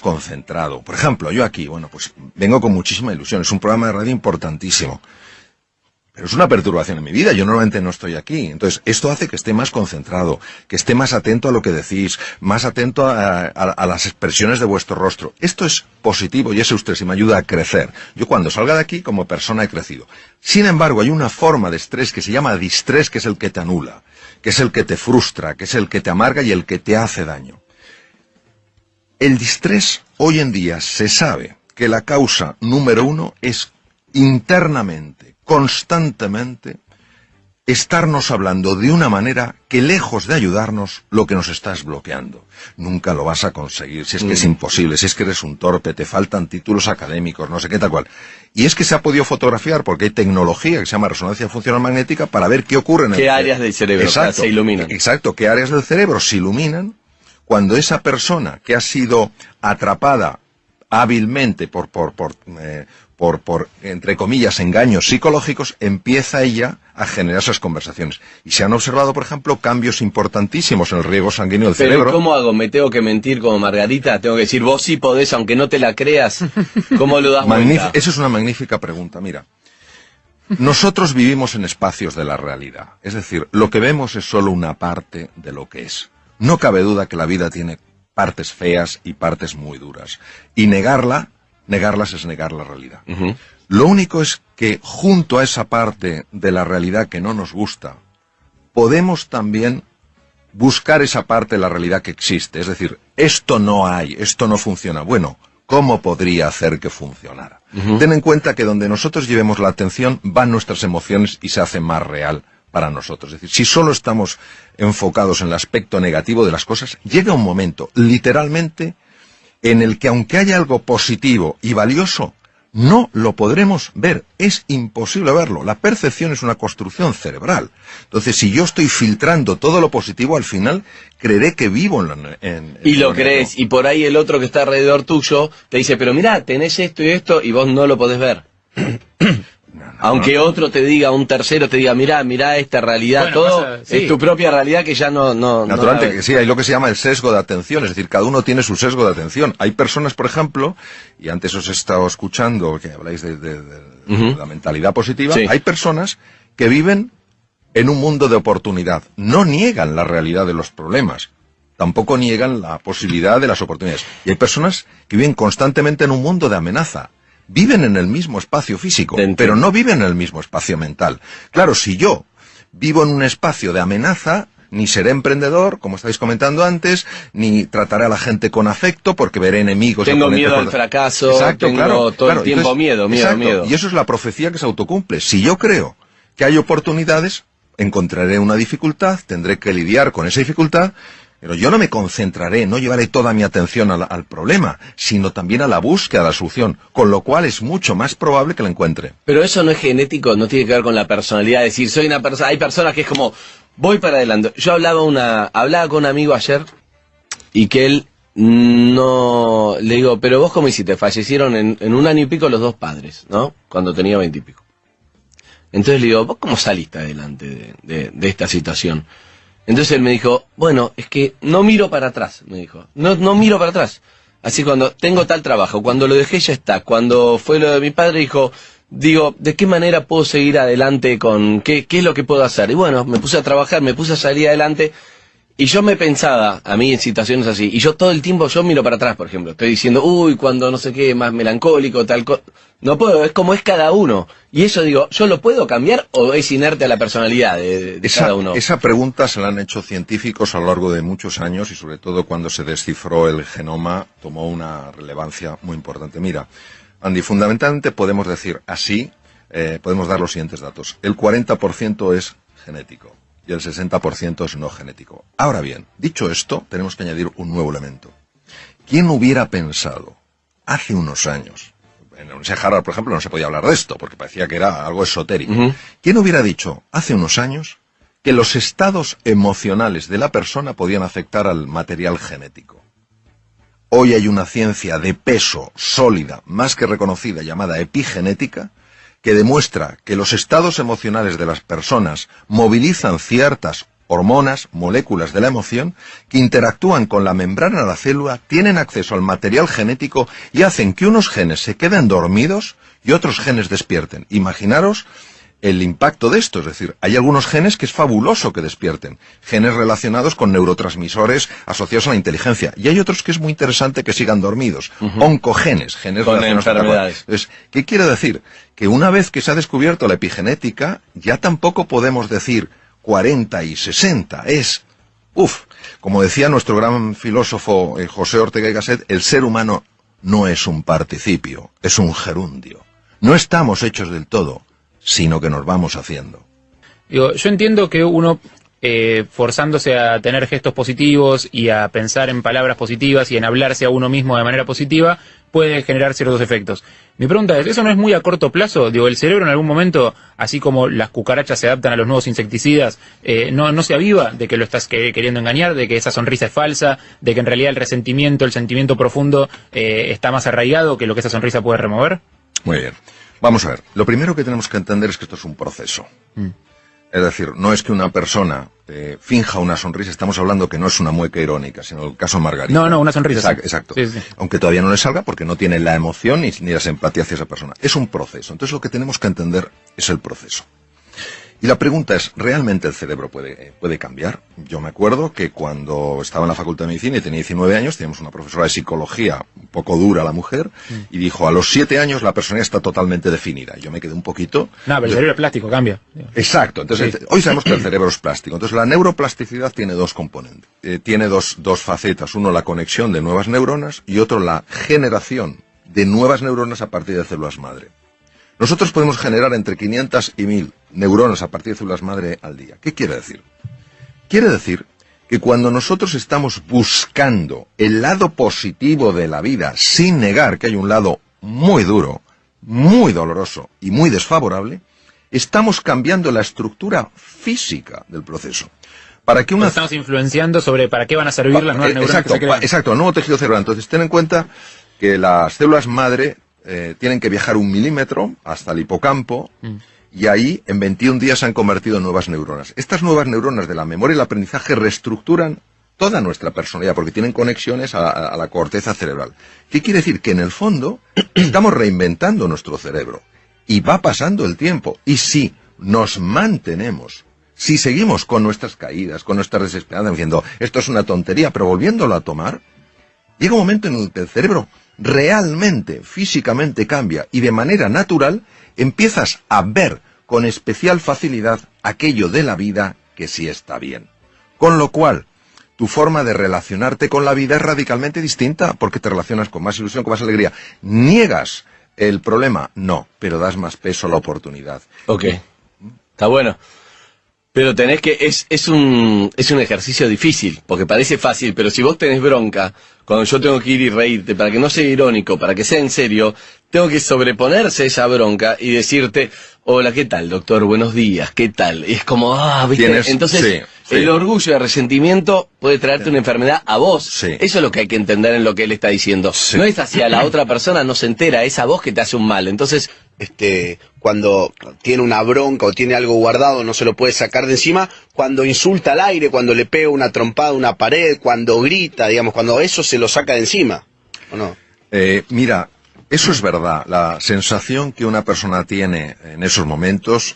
concentrado. Por ejemplo, yo aquí, bueno, pues vengo con muchísima ilusión, es un programa de radio importantísimo. Pero es una perturbación en mi vida, yo normalmente no estoy aquí. Entonces, esto hace que esté más concentrado, que esté más atento a lo que decís, más atento a las expresiones de vuestro rostro. Esto es positivo y ese estrés y me ayuda a crecer. Yo cuando salga de aquí, como persona he crecido. Sin embargo, hay una forma de estrés que se llama distrés, que es el que te anula, que es el que te frustra, que es el que te amarga y el que te hace daño. El distrés, hoy en día, se sabe que la causa número 1 es internamente, constantemente, estarnos hablando de una manera que, lejos de ayudarnos, lo que nos está es bloqueando. Nunca lo vas a conseguir, si es que es imposible, si es que eres un torpe, te faltan títulos académicos, no sé qué tal cual. Y es que se ha podido fotografiar, porque hay tecnología que se llama resonancia funcional magnética, para ver qué ocurre en el cerebro. ¿Qué áreas del cerebro se iluminan? Exacto, qué áreas del cerebro se iluminan cuando esa persona que ha sido atrapada hábilmente por entre comillas, engaños psicológicos, empieza ella a generar esas conversaciones. Y se han observado, por ejemplo, cambios importantísimos en el riego sanguíneo del cerebro. ¿Pero cómo hago? ¿Me tengo que mentir como Margarita? ¿Tengo que decir, vos sí podés, aunque no te la creas? ¿Cómo lo das vuelta? Esa es una magnífica pregunta, mira. Nosotros vivimos en espacios de la realidad. Es decir, lo que vemos es solo una parte de lo que es. No cabe duda que la vida tiene partes feas y partes muy duras. Y negarlas es negar la realidad. Lo único es que junto a esa parte de la realidad que no nos gusta, podemos también buscar esa parte de la realidad que existe. Es decir, esto no hay, esto no funciona. Bueno, ¿cómo podría hacer que funcionara? Ten en cuenta que donde nosotros llevemos la atención van nuestras emociones y se hace más real para nosotros. Es decir, si solo estamos enfocados en el aspecto negativo de las cosas, llega un momento, literalmente, en el que aunque haya algo positivo y valioso, no lo podremos ver. Es imposible verlo. La percepción es una construcción cerebral. Entonces, si yo estoy filtrando todo lo positivo, al final creeré que vivo en y lo crees, y por ahí el otro que está alrededor tuyo te dice, pero mirá, tenés esto y esto, y vos no lo podés ver. Aunque otro te diga, un tercero te diga, mirá esta realidad, bueno, todo es tu propia realidad que ya no naturalmente, que sí, hay lo que se llama el sesgo de atención, es decir, cada uno tiene su sesgo de atención. Hay personas, por ejemplo, y antes os he estado escuchando que habláis de la mentalidad positiva, hay personas que viven en un mundo de oportunidad, no niegan la realidad de los problemas, tampoco niegan la posibilidad de las oportunidades. Y hay personas que viven constantemente en un mundo de amenaza. Viven en el mismo espacio físico, pero no viven en el mismo espacio mental. Claro, si yo vivo en un espacio de amenaza, ni seré emprendedor, como estáis comentando antes, ni trataré a la gente con afecto, porque veré enemigos. Tengo miedo al fracaso, exacto, tengo todo el tiempo miedo. Y eso es la profecía que se autocumple. Si yo creo que hay oportunidades, encontraré una dificultad, tendré que lidiar con esa dificultad, pero yo no me concentraré, no llevaré toda mi atención al problema, sino también a la búsqueda de la solución, con lo cual es mucho más probable que la encuentre. Pero eso no es genético, no tiene que ver con la personalidad, es decir, soy una persona, hay personas que es como, voy para adelante. Yo hablaba con un amigo ayer, y que él no, le digo, pero vos cómo hiciste, fallecieron en un año y pico los dos padres, ¿no? Cuando tenía 20 y pico. Entonces le digo, ¿vos cómo saliste adelante de esta situación? Entonces él me dijo, bueno, es que no miro para atrás, me dijo. No miro para atrás. Así cuando tengo tal trabajo, cuando lo dejé ya está. Cuando fue lo de mi padre, digo, ¿de qué manera puedo seguir adelante con qué es lo que puedo hacer? Y bueno, me puse a trabajar, me puse a salir adelante. Y yo me pensaba, a mí en situaciones así, y yo todo el tiempo yo miro para atrás, por ejemplo. Estoy diciendo, cuando no sé qué, más melancólico, tal cosa. No puedo, es como es cada uno. Y eso digo, ¿yo lo puedo cambiar o es inerte a la personalidad de cada uno? Esa pregunta se la han hecho científicos a lo largo de muchos años y sobre todo cuando se descifró el genoma tomó una relevancia muy importante. Mira, Andy, fundamentalmente podemos decir así, podemos dar los siguientes datos. El 40% es genético y el 60% es no genético. Ahora bien, dicho esto, tenemos que añadir un nuevo elemento. ¿Quién hubiera pensado hace unos años? En la Universidad de Harvard, por ejemplo, no se podía hablar de esto, porque parecía que era algo esotérico. ¿Quién hubiera dicho hace unos años que los estados emocionales de la persona podían afectar al material genético? Hoy hay una ciencia de peso sólida, más que reconocida, llamada epigenética, que demuestra que los estados emocionales de las personas movilizan ciertas hormonas, moléculas de la emoción, que interactúan con la membrana de la célula, tienen acceso al material genético y hacen que unos genes se queden dormidos y otros genes despierten. Imaginaros el impacto de esto, es decir, hay algunos genes que es fabuloso que despierten, genes relacionados con neurotransmisores asociados a la inteligencia, y hay otros que es muy interesante que sigan dormidos, oncogenes, genes con relacionados enfermedades. Entonces, ¿qué quiere decir? Que una vez que se ha descubierto la epigenética, ya tampoco podemos decir 40 y 60, como decía nuestro gran filósofo José Ortega y Gasset, el ser humano no es un participio, es un gerundio. No estamos hechos del todo, sino que nos vamos haciendo. Digo, yo entiendo que uno, forzándose a tener gestos positivos y a pensar en palabras positivas y en hablarse a uno mismo de manera positiva, puede generar ciertos efectos. Mi pregunta es, ¿eso no es muy a corto plazo? Digo, el cerebro en algún momento, así como las cucarachas se adaptan a los nuevos insecticidas, no se aviva de que lo estás queriendo engañar, de que esa sonrisa es falsa, de que en realidad el resentimiento, el sentimiento profundo está más arraigado que lo que esa sonrisa puede remover. Muy bien. Vamos a ver, lo primero que tenemos que entender es que esto es un proceso. Es decir, no es que una persona finja una sonrisa, estamos hablando que no es una mueca irónica, sino el caso Margarita. No, una sonrisa. Exacto. Sí, sí. Aunque todavía no le salga porque no tiene la emoción ni la simpatía hacia esa persona. Es un proceso. Entonces lo que tenemos que entender es el proceso. Y la pregunta es, ¿realmente el cerebro puede cambiar? Yo me acuerdo que cuando estaba en la Facultad de Medicina y tenía 19 años, teníamos una profesora de psicología, un poco dura la mujer, y dijo, a los 7 años la persona está totalmente definida. Yo me quedé un poquito... No, pero el cerebro es plástico, cambia. Exacto. Entonces, sí. Hoy sabemos que el cerebro es plástico. Entonces, la neuroplasticidad tiene dos componentes. Tiene dos facetas. Uno, la conexión de nuevas neuronas, y otro, la generación de nuevas neuronas a partir de células madre. Nosotros podemos generar entre 500 y 1000 neuronas a partir de células madre al día. ¿Qué quiere decir? Quiere decir que cuando nosotros estamos buscando el lado positivo de la vida, sin negar que hay un lado muy duro, muy doloroso y muy desfavorable, estamos cambiando la estructura física del proceso. Para que estamos influenciando sobre para qué van a servir las nuevas neuronas que se crean. Exacto, el nuevo tejido cerebral. Entonces, ten en cuenta que las células madre tienen que viajar 1 milímetro hasta el hipocampo, y ahí en 21 días se han convertido en nuevas neuronas. Estas nuevas neuronas de la memoria y el aprendizaje reestructuran toda nuestra personalidad, porque tienen conexiones a la corteza cerebral. ¿Qué quiere decir? Que en el fondo estamos reinventando nuestro cerebro, y va pasando el tiempo, y si nos mantenemos, si seguimos con nuestras caídas, con nuestras desesperanzas, diciendo, esto es una tontería, pero volviéndolo a tomar, llega un momento en el que el cerebro realmente, físicamente cambia, y de manera natural empiezas a ver con especial facilidad aquello de la vida que sí está bien. Con lo cual, tu forma de relacionarte con la vida es radicalmente distinta, porque te relacionas con más ilusión, con más alegría. ¿Niegas el problema? No, pero das más peso a la oportunidad. Ok, está bueno. Pero tenés que, es un ejercicio difícil, porque parece fácil, pero si vos tenés bronca, cuando yo tengo que ir y reírte, para que no sea irónico, para que sea en serio, tengo que sobreponerse a esa bronca y decirte, hola, ¿qué tal, doctor? Buenos días, ¿qué tal? Y es como, ¿viste? Entonces, sí. El orgullo y el resentimiento puede traerte una enfermedad a vos. Sí. Eso es lo que hay que entender en lo que él está diciendo. Sí. No es hacia la otra persona, no se entera, es a vos que te hace un mal. Entonces, cuando tiene una bronca o tiene algo guardado, no se lo puede sacar de encima, cuando insulta al aire, cuando le pega una trompada a una pared, cuando grita, digamos, cuando eso se lo saca de encima, ¿o no? Mira, eso es verdad. La sensación que una persona tiene en esos momentos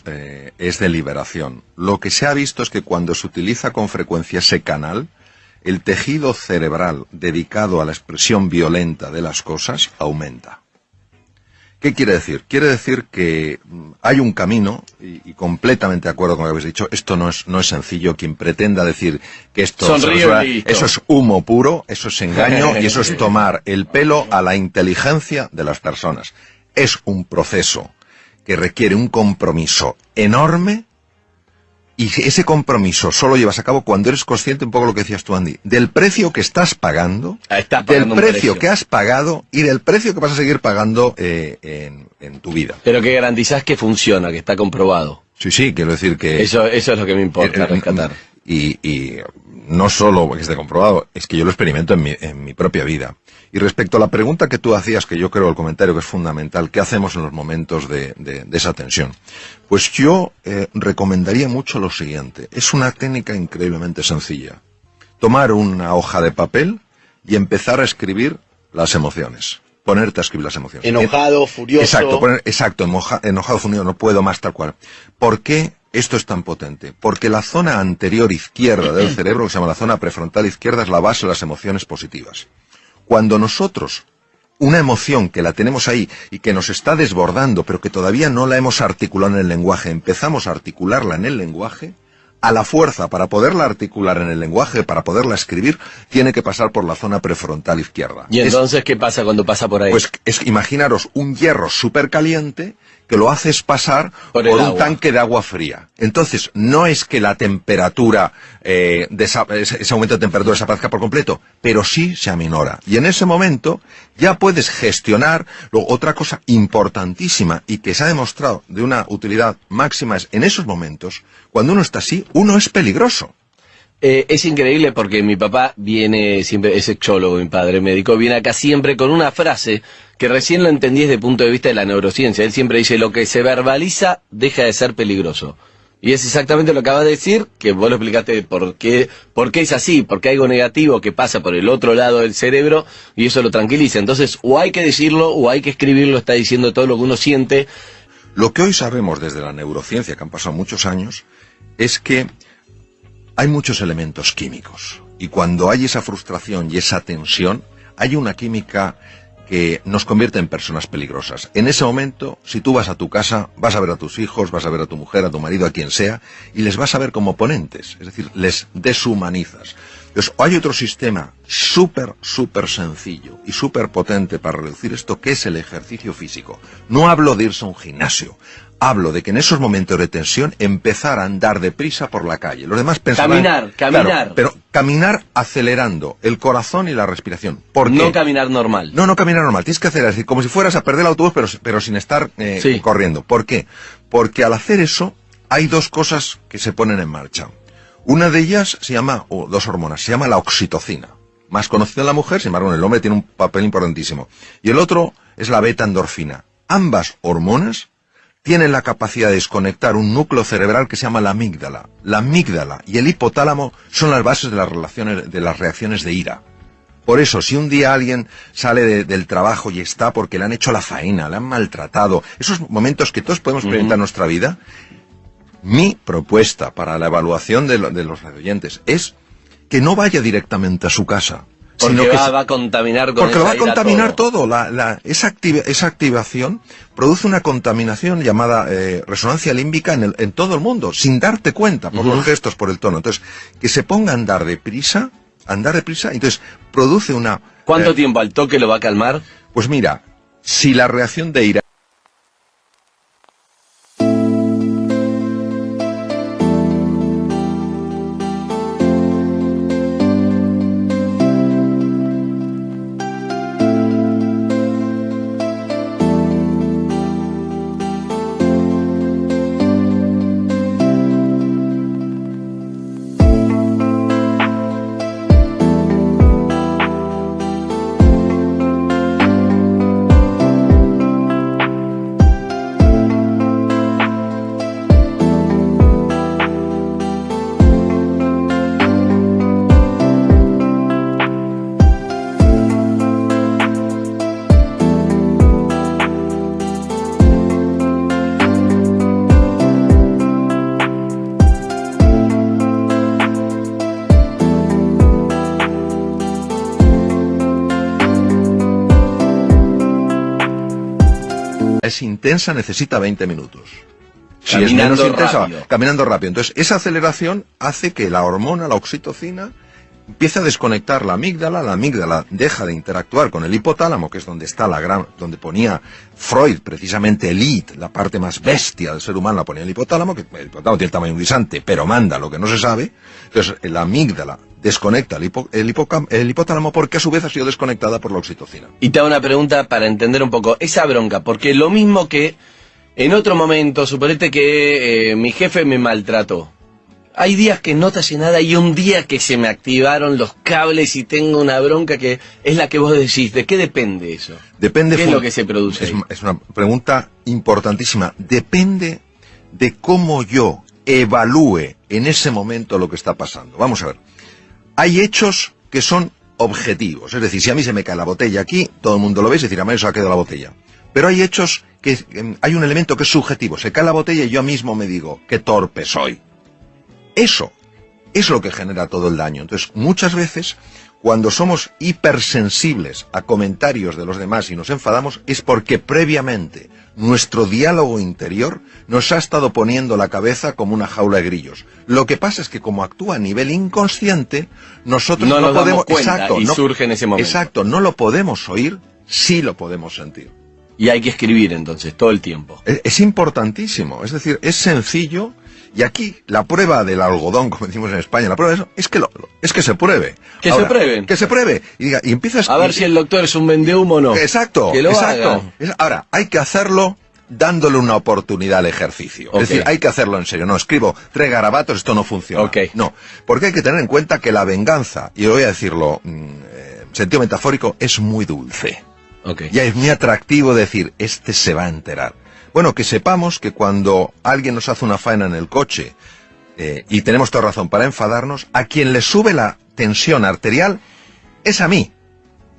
es de liberación. Lo que se ha visto es que cuando se utiliza con frecuencia ese canal, el tejido cerebral dedicado a la expresión violenta de las cosas aumenta. ¿Qué quiere decir? Quiere decir que hay un camino, y completamente de acuerdo con lo que habéis dicho, esto no es sencillo. Quien pretenda decir que esto eso es humo puro, eso es engaño, y eso es tomar el pelo a la inteligencia de las personas. Es un proceso que requiere un compromiso enorme, y ese compromiso solo llevas a cabo cuando eres consciente, un poco lo que decías tú, Andy, del precio que estás pagando, del precio que has pagado y del precio que vas a seguir pagando en tu vida. Pero que garantizás que funciona, que está comprobado. Sí, quiero decir que... Eso es lo que me importa rescatar. Y no solo que esté comprobado, es que yo lo experimento en mi propia vida. Y respecto a la pregunta que tú hacías, que yo creo el comentario que es fundamental, ¿qué hacemos en los momentos de esa tensión? Pues yo recomendaría mucho lo siguiente. Es una técnica increíblemente sencilla. Tomar una hoja de papel y empezar a escribir las emociones. Ponerte a escribir las emociones. Enojado, furioso. Exacto, enojado, furioso, no puedo más, tal cual. ¿Por qué esto es tan potente? Porque la zona anterior izquierda del cerebro, que se llama la zona prefrontal izquierda, es la base de las emociones positivas. Cuando nosotros, una emoción que la tenemos ahí y que nos está desbordando, pero que todavía no la hemos articulado en el lenguaje, empezamos a articularla en el lenguaje, a la fuerza, para poderla articular en el lenguaje, para poderla escribir, tiene que pasar por la zona prefrontal izquierda. ¿Y entonces qué pasa cuando pasa por ahí? Pues imaginaros un hierro súper caliente que lo haces pasar por un tanque de agua fría. Entonces, no es que la temperatura, ese aumento de temperatura desaparezca por completo, pero sí se aminora. Y en ese momento ya puedes gestionar. Luego, otra cosa importantísima y que se ha demostrado de una utilidad máxima es, en esos momentos, cuando uno está así, uno es peligroso. Es increíble porque mi papá viene siempre, es sexólogo, mi padre médico, viene acá siempre con una frase que recién lo entendí desde el punto de vista de la neurociencia. Él siempre dice, lo que se verbaliza deja de ser peligroso. Y es exactamente lo que acabas de decir, que vos lo explicaste por qué es así, porque hay algo negativo que pasa por el otro lado del cerebro y eso lo tranquiliza. Entonces, o hay que decirlo o hay que escribirlo, está diciendo todo lo que uno siente. Lo que hoy sabemos desde la neurociencia, que han pasado muchos años, es que hay muchos elementos químicos. Y cuando hay esa frustración y esa tensión, hay una química que nos convierte en personas peligrosas. En ese momento, si tú vas a tu casa, vas a ver a tus hijos, vas a ver a tu mujer, a tu marido, a quien sea, y les vas a ver como oponentes, es decir, les deshumanizas. Entonces, hay otro sistema súper sencillo y súper potente para reducir esto, que es el ejercicio físico. No hablo de irse a un gimnasio, hablo de que en esos momentos de tensión empezar a andar deprisa por la calle. Los demás pensarán... Caminar. Claro, pero caminar acelerando el corazón y la respiración. ¿Por qué? No caminar normal. No caminar normal. Tienes que acelerar, es decir, como si fueras a perder el autobús, pero sin estar corriendo. ¿Por qué? Porque al hacer eso hay dos cosas que se ponen en marcha. Una de ellas se llama, o dos hormonas, se llama la oxitocina. Más conocida en la mujer, sin embargo en el hombre tiene un papel importantísimo. Y el otro es la beta-endorfina. Ambas hormonas tienen la capacidad de desconectar un núcleo cerebral que se llama la amígdala. La amígdala y el hipotálamo son las bases de las reacciones de ira. Por eso, si un día alguien sale del trabajo y está porque le han hecho la faena, le han maltratado, esos momentos que todos podemos experimentar en nuestra vida, mi propuesta para la evaluación de los radioyentes es que no vaya directamente a su casa. Porque sino que va a contaminar con porque lo va a esa ira contaminar todo. Esa activación produce una contaminación llamada resonancia límbica en todo el mundo, sin darte cuenta, por los gestos, por el tono. Entonces, que se ponga a andar deprisa, entonces produce una... ¿Cuánto tiempo al toque lo va a calmar? Pues mira, si la reacción de ira... es intensa, necesita 20 minutos. Si es menos intensa, caminando rápido. Entonces, esa aceleración hace que la hormona, la oxitocina, empiece a desconectar la amígdala deja de interactuar con el hipotálamo, que es donde está donde ponía Freud, precisamente el id, la parte más bestia del ser humano, la ponía el hipotálamo, que el hipotálamo tiene el tamaño de un guisante, pero manda lo que no se sabe. Entonces, la amígdala desconecta el hipotálamo porque a su vez ha sido desconectada por la oxitocina. Y te hago una pregunta para entender un poco esa bronca, porque lo mismo que en otro momento, suponete que mi jefe me maltrató. Hay días que no te hace nada y un día que se me activaron los cables y tengo una bronca que es la que vos decís. ¿De qué depende eso? Depende. ¿Qué es lo que se produce ahí? Es una pregunta importantísima. Depende de cómo yo evalúe en ese momento lo que está pasando. Vamos a ver. Hay hechos que son objetivos. Es decir, si a mí se me cae la botella aquí, todo el mundo lo ve y decir, a mí se ha caído la botella. Pero hay hechos que hay un elemento que es subjetivo. Se cae la botella y yo mismo me digo, qué torpe soy. Eso es lo que genera todo el daño. Entonces, muchas veces, cuando somos hipersensibles a comentarios de los demás y nos enfadamos, es porque previamente nuestro diálogo interior nos ha estado poniendo la cabeza como una jaula de grillos. Lo que pasa es que como actúa a nivel inconsciente, nosotros no nos podemos... damos cuenta, exacto, y surge en ese momento. Exacto, no lo podemos oír, sí lo podemos sentir. Y hay que escribir entonces, todo el tiempo. Es importantísimo, es decir, es sencillo. Y aquí, la prueba del algodón, como decimos en España, la prueba de eso, es que se pruebe. Que Ahora, se prueben. Que se pruebe. Y diga, y empiezas... A ver si el doctor es un vendehumo o no. Exacto, que lo exacto. haga. Ahora, hay que hacerlo dándole una oportunidad al ejercicio. Okay. Es decir, hay que hacerlo en serio. No, escribo 3 garabatos, esto no funciona. Okay. No, porque hay que tener en cuenta que la venganza, y voy a decirlo en sentido metafórico, es muy dulce. Okay. Ya es muy atractivo decir, este se va a enterar. Bueno, que sepamos que cuando alguien nos hace una faena en el coche, y tenemos toda razón para enfadarnos, a quien le sube la tensión arterial es a mí.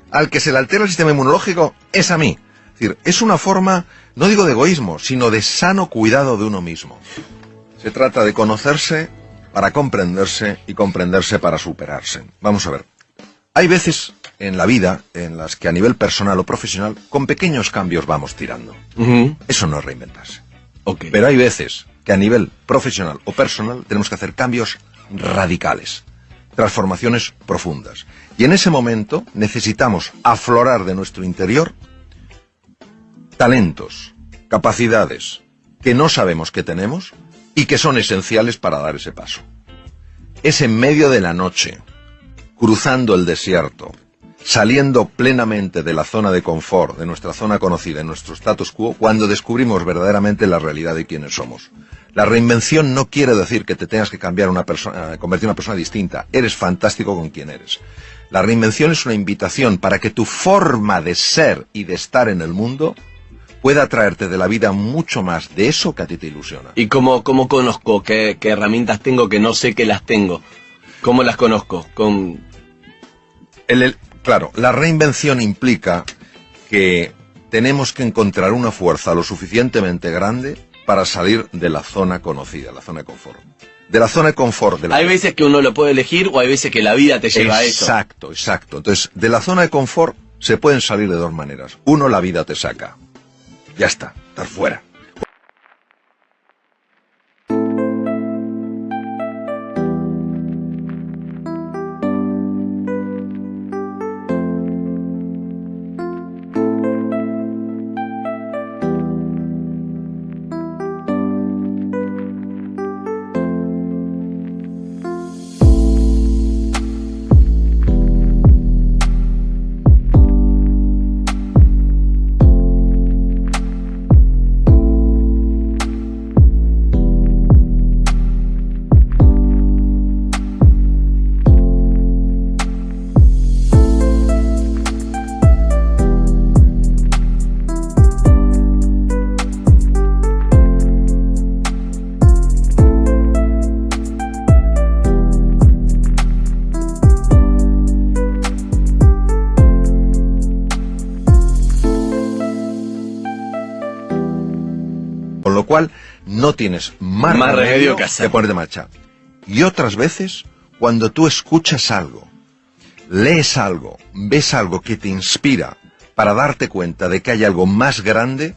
Al que se le altera el sistema inmunológico es a mí. Es decir, es una forma, no digo de egoísmo, sino de sano cuidado de uno mismo. Se trata de conocerse para comprenderse y comprenderse para superarse. Vamos a ver. Hay veces en la vida en las que a nivel personal o profesional, con pequeños cambios vamos tirando. Eso no es reinventarse. Okay. Pero hay veces que a nivel profesional o personal tenemos que hacer cambios radicales, transformaciones profundas. Y en ese momento necesitamos aflorar de nuestro interior talentos, capacidades que no sabemos que tenemos y que son esenciales para dar ese paso. Es en medio de la noche, cruzando el desierto, saliendo plenamente de la zona de confort, de nuestra zona conocida, de nuestro status quo, cuando descubrimos verdaderamente la realidad de quiénes somos. La reinvención no quiere decir que te tengas que cambiar una persona, convertir en una persona distinta. Eres fantástico con quien eres. La reinvención es una invitación para que tu forma de ser y de estar en el mundo pueda traerte de la vida mucho más de eso que a ti te ilusiona. ¿Y cómo conozco qué herramientas tengo que no sé que las tengo? ¿Cómo las conozco? Claro, la reinvención implica que tenemos que encontrar una fuerza lo suficientemente grande para salir de la zona conocida, la zona de confort. De la zona de confort. Hay veces que uno lo puede elegir o hay veces que la vida te lleva a eso. Exacto, exacto. Entonces, de la zona de confort se pueden salir de 2 maneras. Uno, la vida te saca. Ya está, estás fuera. Con lo cual, no tienes más remedio que ponerte en marcha. Y otras veces, cuando tú escuchas algo, lees algo, ves algo que te inspira para darte cuenta de que hay algo más grande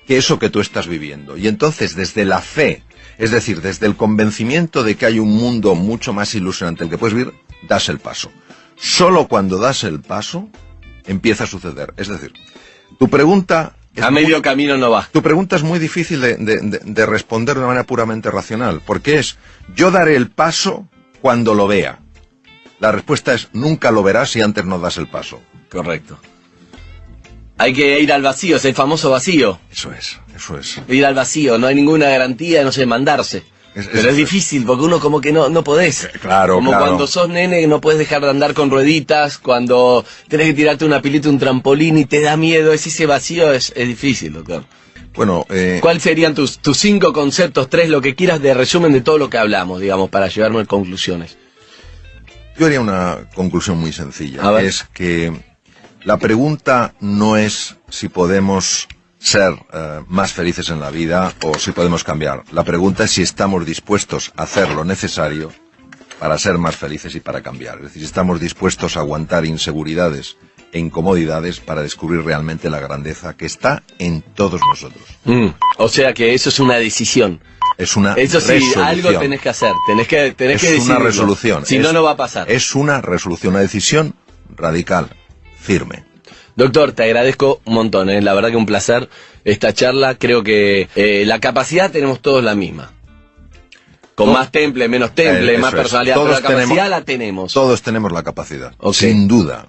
que eso que tú estás viviendo. Y entonces, desde la fe, es decir, desde el convencimiento de que hay un mundo mucho más ilusionante el que puedes vivir, das el paso. Solo cuando das el paso, empieza a suceder. Es decir, tu pregunta... A medio camino no va. Tu pregunta es muy difícil de responder de una manera puramente racional, porque es, yo daré el paso cuando lo vea. La respuesta es, nunca lo verás si antes no das el paso. Correcto. Hay que ir al vacío, es el famoso vacío. Eso es, eso es. Ir al vacío, no hay ninguna garantía, no sé, mandarse. Pero es difícil, porque uno como que no podés. Claro, como claro. cuando sos nene no podés dejar de andar con rueditas, cuando tenés que tirarte una pilita, un trampolín y te da miedo, ese vacío es difícil, doctor. Bueno, ¿Cuáles serían tus 5 conceptos, 3, lo que quieras de resumen de todo lo que hablamos, digamos, para llevarnos a conclusiones? yo haría una conclusión muy sencilla. A ver. Es que la pregunta no es si podemos ser más felices en la vida o si podemos cambiar. La pregunta es si estamos dispuestos a hacer lo necesario para ser más felices y para cambiar. Es decir, si estamos dispuestos a aguantar inseguridades e incomodidades para descubrir realmente la grandeza que está en todos nosotros. O sea que eso es una decisión. Es una Eso sí, resolución. algo tenés que hacer, tenés que Es decidirlo. una resolución. Si no, no va a pasar. Es una resolución, una decisión radical, firme. Doctor, te agradezco un montón, la verdad que un placer esta charla. Creo que la capacidad tenemos todos la misma. Con más temple, menos temple, Eso más es. personalidad, Todos pero la capacidad tenemos- la tenemos. Todos tenemos la capacidad, Ok. sin duda.